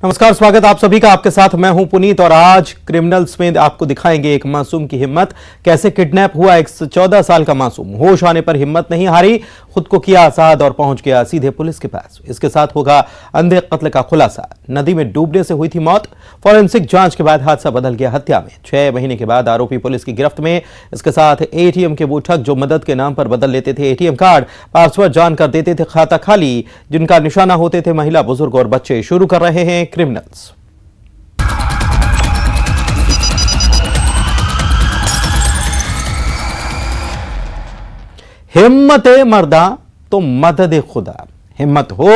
नमस्कार, स्वागत आप सभी का। आपके साथ मैं हूं पुनीत और आज क्रिमिनल्स में आपको दिखाएंगे एक मासूम की हिम्मत। कैसे किडनैप हुआ एक 14 साल का मासूम, होश आने पर हिम्मत नहीं हारी, खुद को किया आजाद और पहुंच गया सीधे पुलिस के पास। इसके साथ होगा अंधे कत्ल का खुलासा। नदी में डूबने से हुई थी मौत, फॉरेंसिक जांच के बाद हादसा बदल गया हत्या में। 6 महीने के बाद आरोपी पुलिस की गिरफ्त में। इसके साथ एटीएम के वो ठग जो मदद के नाम पर बदल लेते थे एटीएम कार्ड, पासवर्ड जानकर देते थे खाता खाली, जिनका निशाना होते थे महिला, बुजुर्ग और बच्चे। शुरू कर रहे हैं क्रिमिनल्स। हिम्मत मर्दा तो मदद खुदा। हिम्मत हो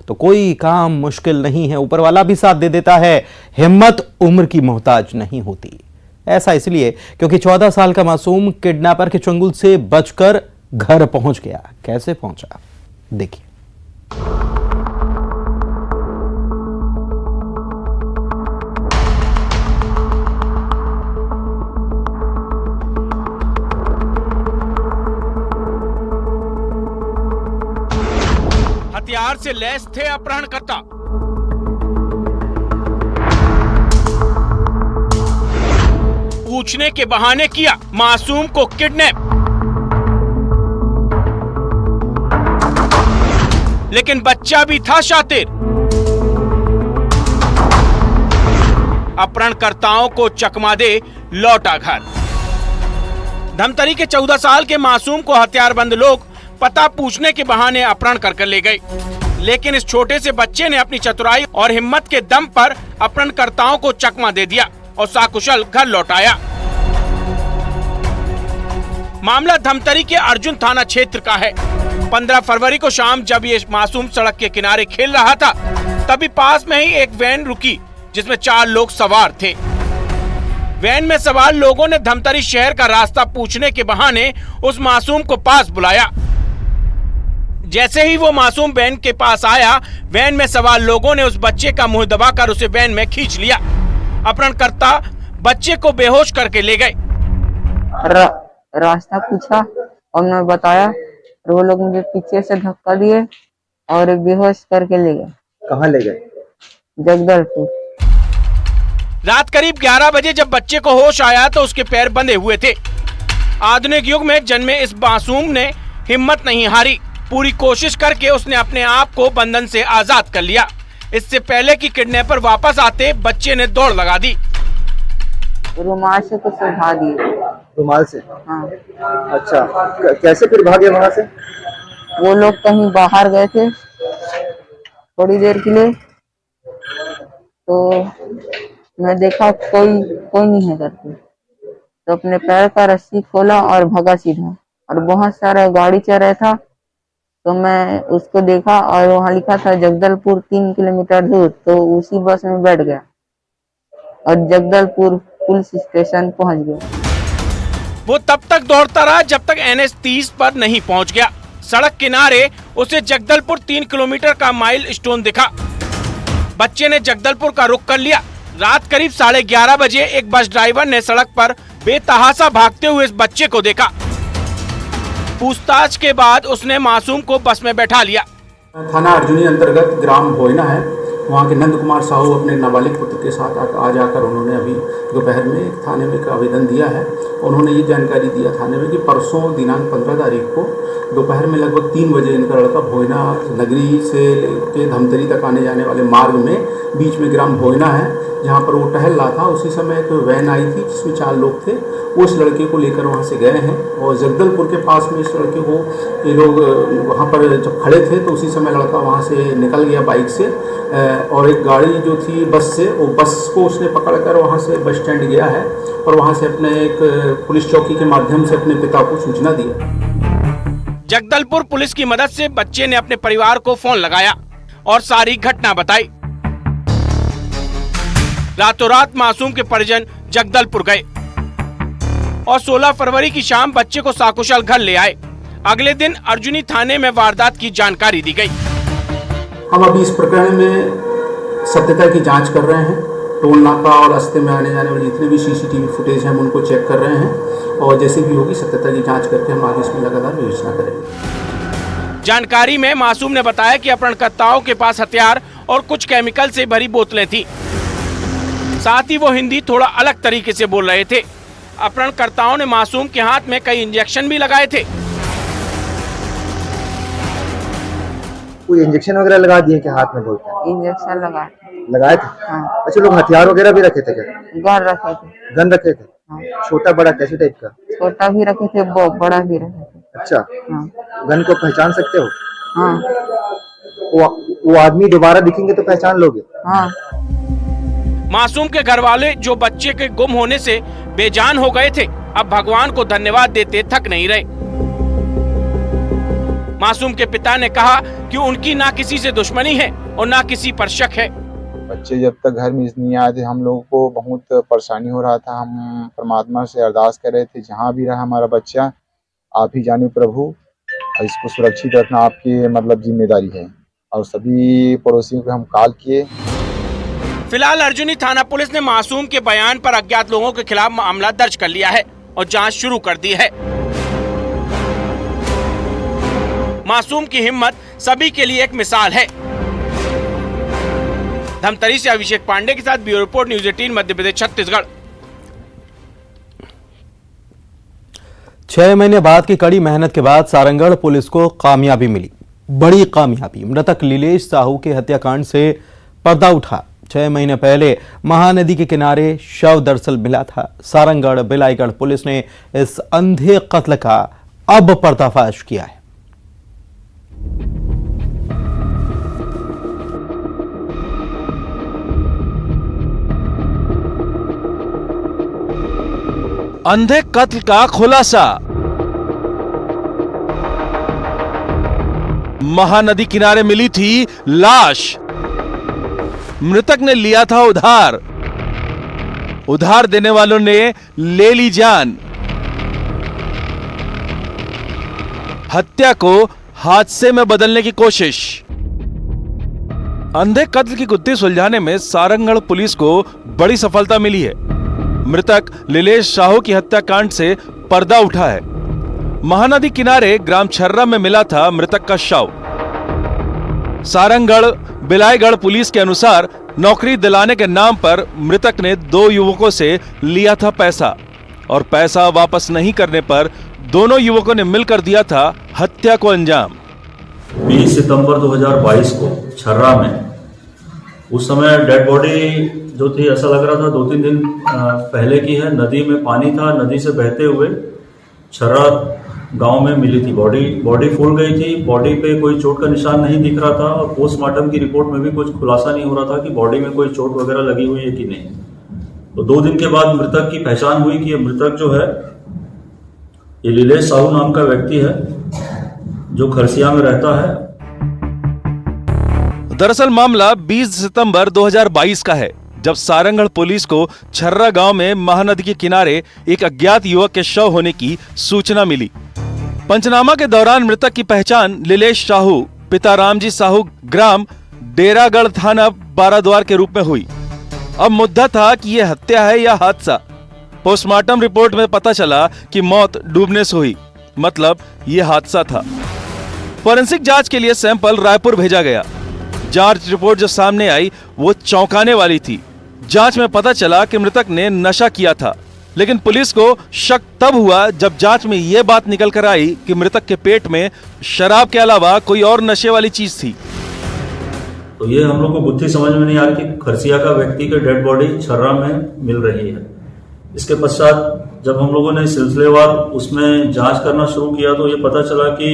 तो कोई काम मुश्किल नहीं है, ऊपर वाला भी साथ दे देता है। हिम्मत उम्र की मोहताज नहीं होती। ऐसा इसलिए क्योंकि 14 साल का मासूम किडनैपर के चंगुल से बचकर घर पहुंच गया। कैसे पहुंचा देखिए। हथियार से लैस थे अपहरणकर्ता। पूछने के बहाने किया मासूम को किडनैप, लेकिन बच्चा भी था शातिर। अपहरणकर्ताओं को चकमा दे लौटा घर। धमतरी के 14 साल के मासूम को हथियारबंद लोग पता पूछने के बहाने अपहरण कर ले गए, लेकिन इस छोटे से बच्चे ने अपनी चतुराई और हिम्मत के दम पर अपहरणकर्ताओं को चकमा दे दिया और साकुशल घर लौटाया। मामला धमतरी के अर्जुन थाना क्षेत्र का है। 15 फरवरी को शाम जब ये मासूम सड़क के किनारे खेल रहा था, तभी पास में ही एक वैन रुकी जिसमें 4 लोग सवार थे। वैन में सवार लोगों ने धमतरी शहर का रास्ता पूछने के बहाने उस मासूम को पास बुलाया। जैसे ही वो मासूम वैन के पास आया, वैन में सवार लोगों ने उस बच्चे का मुंह दबाकर उसे वैन में खींच लिया। अपहरणकर्ता बच्चे को बेहोश करके ले गए। रास्ता पूछा और मैं बताया, वो लोग मुझे पीछे से धक्का दिए और एक बेहोश करके ले गए। कहाँ ले गए? जगदलपुर। रात करीब 11 बजे जब बच्चे को होश आया तो उसके पैर बंधे हुए थे। आधुनिक युग में जन्मे इस मासूम ने हिम्मत नहीं हारी। पूरी कोशिश करके उसने अपने आप को बंधन से आजाद कर लिया। इससे पहले कि किडनैपर वापस आते, बच्चे ने दौड़ लगा दी। रुमाल से कुछ उठा दिए। रुमाल से? हाँ। अच्छा, कैसे फिर भागे वहाँ से? वो लोग कहीं बाहर गए थे थोड़ी देर के लिए, तो मैं देखा कोई नहीं है करके, तो अपने पैर का रस्सी खोला और भागा सीधा। और बहुत सारा गाड़ी चल रहा था, तो मैं उसको देखा और वहाँ लिखा था जगदलपुर 3 किलोमीटर दूर, तो उसी बस में बैठ गया और जगदलपुर पुलिस स्टेशन पहुँच गया। वो तब तक दौड़ता रहा जब तक NH 30 पर नहीं पहुंच गया। सड़क किनारे उसे जगदलपुर 3 किलोमीटर का माइल स्टोन दिखा। बच्चे ने जगदलपुर का रुख कर लिया। रात करीब 11:30 बजे एक बस ड्राइवर ने सड़क पर बेतहाशा भागते हुए इस बच्चे को देखा। पूछताछ के बाद उसने मासूम को बस में बैठा लिया। थाना अर्जुनी अंतर्गत ग्राम भोयना है, वहाँ के नंद कुमार साहू अपने नाबालिग पुत्र के साथ आ जाकर उन्होंने अभी दोपहर में एक थाने में एक आवेदन दिया है। उन्होंने ये जानकारी दिया थाने में कि परसों दिनांक 15 तारीख को दोपहर में लगभग 3 बजे इनका लड़का भोयना नगरी से के धमतरी तक आने जाने वाले मार्ग में बीच में ग्राम भोयना है, जहाँ पर वो टहल रहा था। उसी समय एक वैन आई थी जिसमें 4 लोग थे। उस लड़के को लेकर वहाँ से गए हैं और जगदलपुर के पास में इस लड़के को ये लोग वहाँ पर जब खड़े थे तो उसी समय लड़का वहाँ से निकल गया बाइक से, और एक गाड़ी जो थी बस से, वो बस को उसने पकड़कर वहाँ से बस स्टैंड गया है और वहाँ से अपने एक पुलिस चौकी के माध्यम से अपने पिता को सूचना दिया। जगदलपुर पुलिस की मदद से बच्चे ने अपने परिवार को फोन लगाया और सारी घटना बताई। रातों रात मासूम के परिजन जगदलपुर गए और 16 फरवरी की शाम बच्चे को साकुशल घर ले आए। अगले दिन अर्जुनी थाने में वारदात की जानकारी दी गई। हम अभी इस प्रकरण में सत्यता की जांच कर रहे हैं। टोल नाका और रास्ते में आने जाने वाले जितने भी CCTV फुटेज हैं हम उनको चेक कर रहे हैं और जैसे भी होगी सत्यता की जांच करके हम आगे इसमें लगातार विवेचना करेंगे। जानकारी में मासूम ने बताया कि अपहरणकर्ताओं के पास हथियार और कुछ केमिकल से भरी बोतलें थी। साथ ही वो हिंदी थोड़ा अलग तरीके से बोल रहे थे। अपहरणकर्ताओं ने मासूम के हाथ में कई इंजेक्शन भी लगाए थे। कोई इंजेक्शन वगैरह लगा दिए कि हाथ में बोलते हैं? इंजेक्शन लगाए थे? हाँ। अच्छा, लोग हथियार वगैरह भी रखे थे क्या? गन रखे थे। गन रखे थे? हाँ। छोटा बड़ा कैसे टाइप का? छोटा भी रखे थे, बड़ा भी रखे थे। अच्छा। हाँ। गन को पहचान सकते हो? हाँ। वो आदमी दोबारा दिखेंगे तो पहचान लोगे? हाँ। मासूम के घर वाले जो बच्चे के गुम होने से बेजान हो गए थे, अब भगवान को धन्यवाद देते थक नहीं रहे। मासूम के पिता ने कहा कि उनकी ना किसी से दुश्मनी है और ना किसी पर शक है। बच्चे जब तक घर में नहीं आए थे हम लोगों को बहुत परेशानी हो रहा था। हम परमात्मा से अरदास कर रहे थे, जहाँ भी रहा हमारा बच्चा आप ही जाने प्रभु, और इसको सुरक्षित रखना आपकी जिम्मेदारी है। और सभी पड़ोसियों को हम कॉल किए। फिलहाल अर्जुनी थाना पुलिस ने मासूम के बयान पर अज्ञात लोगों के खिलाफ मामला दर्ज कर लिया है और जांच शुरू कर दी है। मासूम की हिम्मत सभी के लिए एक मिसाल है। धमतरी से अभिषेक पांडे के साथ bureau report, news 18 Madhya Pradesh Chhattisgarh. 6 महीने बाद की कड़ी मेहनत के बाद सारंगढ़ पुलिस को कामयाबी मिली, बड़ी कामयाबी। मृतक लीलेश साहू के हत्याकांड से पर्दा उठा। 6 महीने पहले महानदी के किनारे शव दरअसल मिला था। सारंगढ़ बिलाईगढ़ पुलिस ने इस अंधे कत्ल का अब पर्दाफाश किया है। अंधे कत्ल का खुलासा। महानदी किनारे मिली थी लाश। मृतक ने लिया था उधार। उधार देने वालों ने ले ली जान। हत्या को हादसे में बदलने की कोशिश। अंधे कत्ल की गुत्थी सुलझाने में सारंगढ़ पुलिस को बड़ी सफलता मिली है। मृतक लीलेश साहू की हत्याकांड से पर्दा उठा है। महानदी किनारे ग्राम छर्रा में मिला था मृतक का शव। सारंगढ़ बिलाईगढ़ पुलिस के अनुसार नौकरी दिलाने के नाम पर मृतक ने 2 युवकों से लिया था पैसा और पैसा वापस नहीं करने पर दोनों युवकों ने मिलकर दिया था हत्या को अंजाम। 20 सितंबर 2022 को छर्रा में उस समय डेड बॉडी जो थी ऐसा लग रहा था 2-3 दिन पहले की है। नदी में पानी था, नदी से बहते हुए छर्रा गांव में मिली थी बॉडी फूल गई थी। बॉडी पे कोई चोट का निशान नहीं दिख रहा था और पोस्टमार्टम की रिपोर्ट में भी कुछ खुलासा नहीं हो रहा था कि बॉडी में कोई चोट वगैरह लगी हुई है कि नहीं। तो 2 दिन के बाद मृतक की पहचान हुई कि ये मृतक जो है ये लीलेश साहू नाम का व्यक्ति है जो खरसिया में रहता है। दरअसल मामला 20 सितंबर 2022 का है, जब सारंगढ़ पुलिस को छर्रा गांव में महानदी के किनारे एक अज्ञात युवक के शव होने की सूचना मिली। पंचनामा के दौरान मृतक की पहचान लीलेश साहू पिता रामजी साहू ग्राम डेरागढ़ थाना बाराद्वार के रूप में हुई। अब मुद्दा था कि यह हत्या है या हादसा। पोस्टमार्टम रिपोर्ट में पता चला कि मौत डूबने से हुई, मतलब यह हादसा था। फोरेंसिक जांच के लिए सैंपल रायपुर भेजा गया। जांच रिपोर्ट जो सामने आई वो चौंकाने वाली थी। जांच में पता चला कि मृतक ने नशा किया था, लेकिन पुलिस को शक तब हुआ जब जांच में यह बात निकल कर आई कि मृतक के पेट में शराब के अलावा कोई और नशे वाली चीज थी। तो ये हम लोग को बुद्धि समझ में नहीं आ रही कि खरसिया का व्यक्ति की डेड बॉडी छर्रा में मिल रही है। इसके पश्चात जब हम लोगों ने सिलसिलेवार उसमें जांच करना शुरू किया तो ये पता चला कि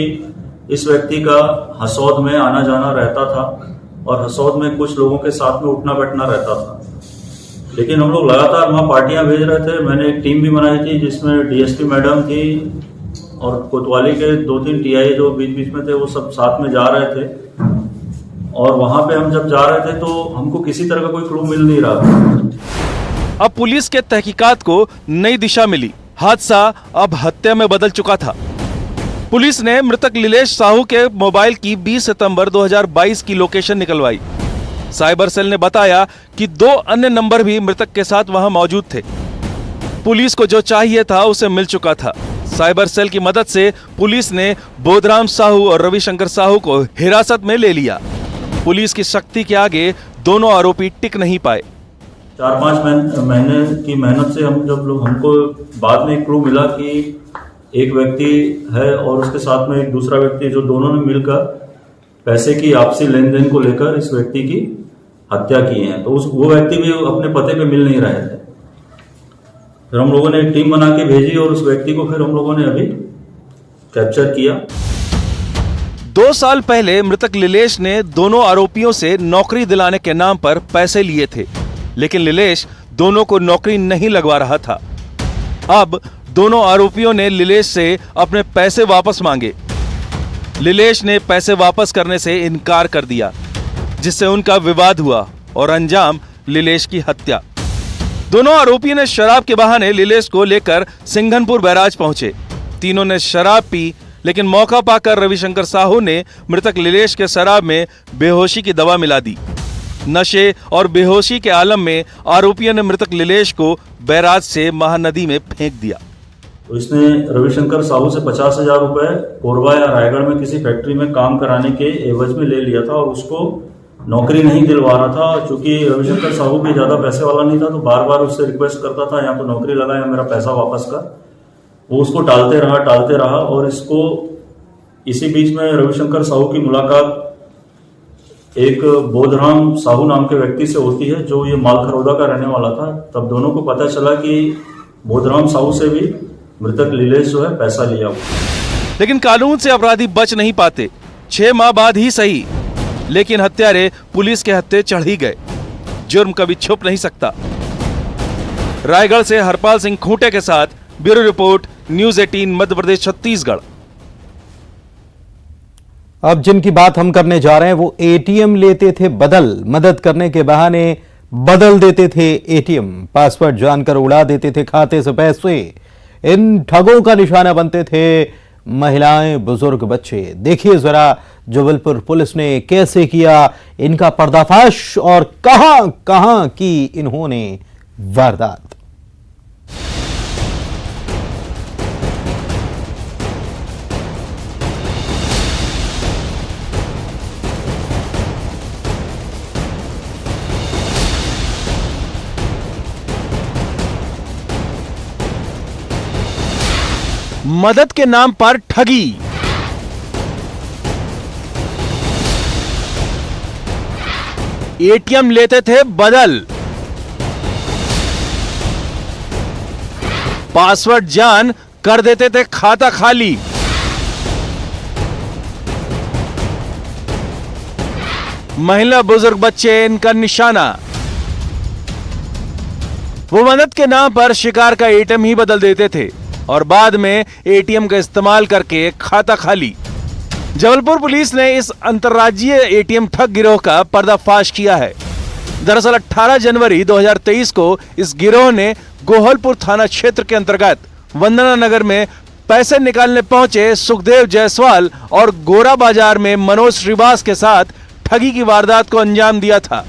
इस व्यक्ति का हसौद में आना जाना रहता था और हसौद में कुछ लोगों के साथ में उठना बैठना रहता था। लेकिन हम लोग लगातार वहाँ पार्टियां भेज रहे थे। मैंने एक टीम भी बनाई थी जिसमें डीएसपी मैडम थी और कोतवाली के 2-3 टीआई जो बीच बीच में थे वो सब साथ में जा रहे थे। और वहां पे हम जब जा रहे थे तो हमको किसी तरह का कोई क्लू मिल नहीं रहा था। अब पुलिस के तहकीकात को नई दिशा मिली। हादसा अब हत्या में बदल चुका था। पुलिस ने मृतक लीलेश साहू के मोबाइल की 20 सितंबर 2022 की लोकेशन निकलवाई। साइबर सेल ने बताया कि 2 अन्य नंबर भी मृतक के साथ वहां मौजूद थे। पुलिस को जो चाहिए था उसे मिल चुका था। साइबर सेल की मदद से पुलिस ने बोधराम साहू और रविशंकर साहू को हिरासत में ले लिया। पुलिस की सख्ती के आगे दोनों आरोपी टिक नहीं पाए। 4-5 महीने की मेहनत से हमको बाद में एक क्लू मिला कि एक व्यक्ति है और उसके साथ में एक दूसरा व्यक्ति, जो दोनों ने मिलकर पैसे की आपसी लेन देन को लेकर इस व्यक्ति की हत्या की है। तो वो व्यक्ति भी अपने पते पे मिल नहीं रहे थे। फिर हम लोगों ने एक टीम बना के भेजी और उस व्यक्ति को फिर हम लोगों ने अभी कैप्चर किया। 2 साल पहले मृतक लीलेश ने दोनों आरोपियों से नौकरी दिलाने के नाम पर पैसे लिए थे, लेकिन लीलेश दोनों को नौकरी नहीं लगवा रहा था। अब दोनों आरोपियों ने लीलेश से अपने पैसे वापस मांगे। लीलेश ने पैसे वापस करने से इनकार कर दिया, जिससे उनका विवाद हुआ और अंजाम लीलेश की हत्या। दोनों आरोपियों ने शराब के बहाने लीलेश को लेकर सिंघनपुर बैराज पहुंचे। तीनों ने शराब पी, लेकिन मौका पाकर रविशंकर साहू ने मृतक लीलेश के शराब में बेहोशी की दवा मिला दी। नशे और बेहोशी के आलम में आरोपियों ने मृतक लीलेश को बैराज से महानदी में फेंक दिया। तो इसने रविशंकर साहू से 50,000 रुपए कोरबा या रायगढ़ में किसी फैक्ट्री में काम कराने के एवज में ले लिया था और उसको नौकरी नहीं दिलवा रहा था। चूंकि रविशंकर साहू भी ज्यादा पैसे वाला नहीं था, तो बार बार उससे रिक्वेस्ट करता था, या तो नौकरी लगा या मेरा पैसा वापस कर। वो उसको टालते रहा और इसको इसी बीच में रविशंकर साहू की मुलाकात एक बोधराम साहू नाम के व्यक्ति से होती है, जो ये मालखरौदा का रहने वाला था। तब दोनों को पता चला कि बोधराम साहू से भी मृतक लीलेश जो है पैसा लिया हुआ। लेकिन कानून से अपराधी बच नहीं पाते। 6 माह बाद ही सही, लेकिन हत्यारे पुलिस के हत्थे चढ़ ही गए। जुर्म कभी छुप नहीं सकता। रायगढ़ से हरपाल सिंह खूंटे के साथ bureau report, news 18 Madhya Pradesh Chhattisgarh. अब जिनकी बात हम करने जा रहे हैं वो एटीएम लेते थे बदल, मदद करने के बहाने बदल देते थे एटीएम, पासवर्ड जानकर उड़ा देते थे खाते से पैसे। इन ठगों का निशाना बनते थे महिलाएं, बुजुर्ग, बच्चे। देखिए जरा जबलपुर पुलिस ने कैसे किया इनका पर्दाफाश और कहां कहां की इन्होंने वारदात। मदद के नाम पर ठगी। एटीएम लेते थे बदल, पासवर्ड जान कर देते थे खाता खाली। महिला, बुजुर्ग, बच्चे इनका निशाना। वो मदद के नाम पर शिकार का एटीएम ही बदल देते थे और बाद में एटीएम का इस्तेमाल करके खाता खाली। जबलपुर पुलिस ने इस अंतर्राज्यीय एटीएम ठग गिरोह का पर्दाफाश किया है। दरअसल 18 जनवरी 2023 को इस गिरोह ने गोहलपुर थाना क्षेत्र के अंतर्गत वंदना नगर में पैसे निकालने पहुंचे सुखदेव जायसवाल और गोरा बाजार में मनोज श्रीवास के साथ ठगी की वारदात को अंजाम दिया था।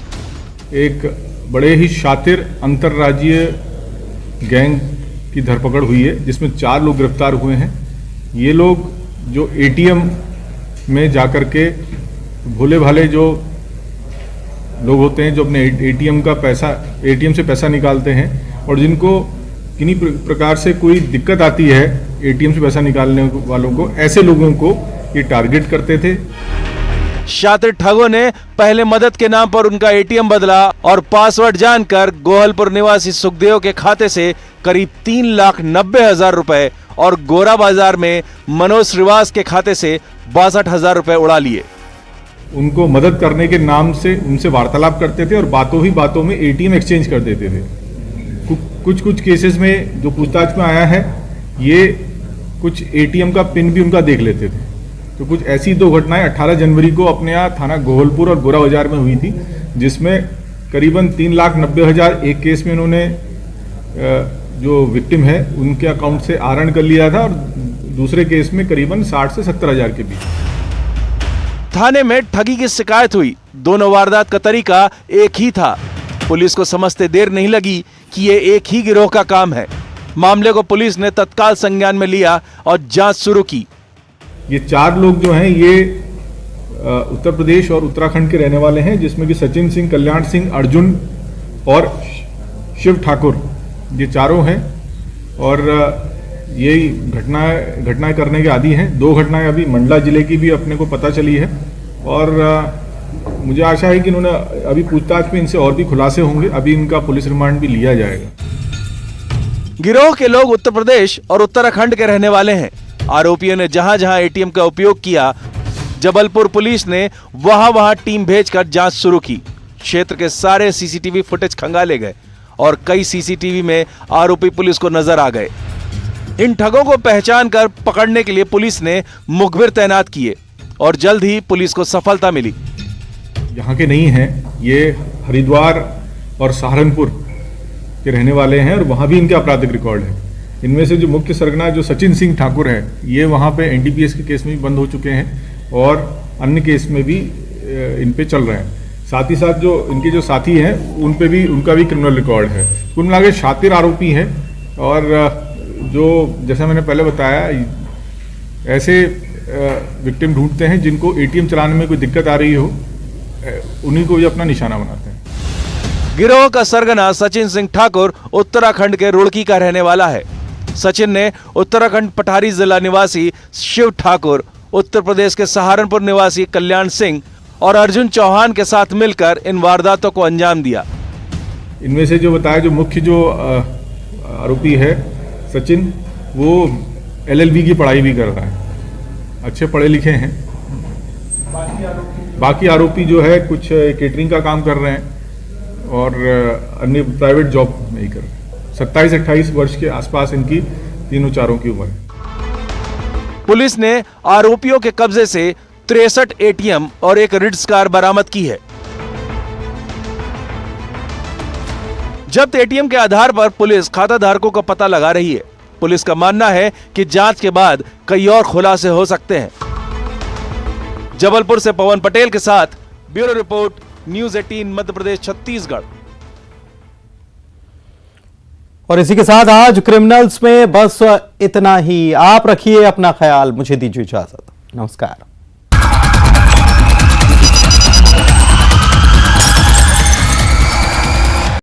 एक बड़े ही शातिर अंतर्राज्यीय गैंग की धरपकड़ हुई है, जिसमें 4 लोग गिरफ्तार हुए हैं। ये लोग जो एटीएम में जाकर के भोले भाले जो लोग होते हैं, जो अपने एटीएम से पैसा निकालते हैं और जिनको किन्हीं प्रकार से कोई दिक्कत आती है एटीएम से पैसा निकालने वालों को, ऐसे लोगों को ये टारगेट करते थे। शातिर ठगों ने पहले मदद के नाम पर उनका एटीएम बदला और पासवर्ड जानकर गोहलपुर निवासी सुखदेव के खाते से करीब 3,90,000 रुपए और गोरा बाजार में मनोज श्रीवास के खाते से 62,000 रुपए उड़ा लिए। उनको मदद करने के नाम से उनसे वार्तालाप करते थे और बातों ही बातों में एटीएम एक्सचेंज कर देते थे। कुछ केसेस में जो पूछताछ में आया है, ये कुछ एटीएम का पिन भी उनका देख लेते थे। तो कुछ ऐसी 2 घटनाएं 18 जनवरी को अपने यहाँ थाना गोहलपुर और गोरा बाजार में हुई थी, जिसमें करीबन 3,90,000 एक केस में इन्होंने जो विक्टिम है उनके अकाउंट से आहरण कर लिया था और दूसरे केस में करीबन 60 से 70,000 के बीच। थाने में ठगी की शिकायत हुई। दोनों वारदात का तरीका एक ही था। पुलिस को समझते देर नहीं लगी कि ये एक ही गिरोह का काम है। मामले को पुलिस ने तत्काल संज्ञान में लिया और जांच शुरू की। ये 4 लोग जो हैं, ये उत्तर प्रदेश और उत्तराखंड के रहने वाले हैं, जिसमें कि सचिन सिंह, कल्याण सिंह, अर्जुन और शिव ठाकुर, ये चारों हैं और यही घटनाएं करने के आदी हैं। 2 घटनाएं अभी मंडला जिले की भी अपने को पता चली है और मुझे आशा है कि इन्होंने अभी पूछताछ में इनसे और भी खुलासे होंगे। अभी इनका पुलिस रिमांड भी लिया जाएगा। गिरोह के लोग उत्तर प्रदेश और उत्तराखंड के रहने वाले हैं। आरोपियों ने जहां जहां एटीएम का उपयोग किया, जबलपुर पुलिस ने वहां टीम भेजकर जांच शुरू की। क्षेत्र के सारे सीसीटीवी फुटेज खंगाले गए और कई सीसीटीवी में आरोपी पुलिस को नजर आ गए। इन ठगों को पहचान कर पकड़ने के लिए पुलिस ने मुखबिर तैनात किए और जल्द ही पुलिस को सफलता मिली। यहाँ के नहीं हैं, ये हरिद्वार और सहारनपुर के रहने वाले हैं और वहाँ भी इनके आपराधिक रिकॉर्ड है। इनमें से जो मुख्य सरगना जो सचिन सिंह ठाकुर है, ये वहाँ पे एनडीपीएस के केस में भी बंद हो चुके हैं और अन्य केस में भी इन पे चल रहे हैं। साथ ही साथ जो इनके जो साथी हैं उनका भी क्रिमिनल रिकॉर्ड है। कुल मिला के शातिर आरोपी हैं और जो जैसा मैंने पहले बताया, ऐसे विक्टिम ढूंढते हैं जिनको एटीएम चलाने में कोई दिक्कत आ रही हो, उन्हीं को भी अपना निशाना बनाते हैं। गिरोह का सरगना सचिन सिंह ठाकुर उत्तराखंड के रुड़की का रहने वाला है। सचिन ने उत्तराखंड पठारी जिला निवासी शिव ठाकुर, उत्तर प्रदेश के सहारनपुर निवासी कल्याण सिंह और अर्जुन चौहान के साथ मिलकर इन वारदातों को अंजाम दिया। इनमें से जो बताया, जो मुख्य जो आरोपी है सचिन, वो LLB की पढ़ाई भी कर रहा है, अच्छे पढ़े लिखे हैं। बाकी आरोपी जो है कुछ केटरिंग का काम कर रहे हैं और अन्य प्राइवेट जॉब नहीं कर रहे। 27-28 वर्ष के आसपास इनकी तीनों चारों की उम्र है। पुलिस ने आरोपियों के कब्जे से 63 एटीएम और एक रिट्ज कार बरामद की है। जब्त एटीएम के आधार पर पुलिस खाता धारकों का पता लगा रही है। पुलिस का मानना है कि जांच के बाद कई और खुलासे हो सकते हैं। जबलपुर से पवन पटेल के साथ bureau report, news 18 Madhya Pradesh Chhattisgarh. और इसी के साथ आज क्रिमिनल्स में बस इतना ही। आप रखिए अपना ख्याल। मुझे दीजिए इजाजत। नमस्कार।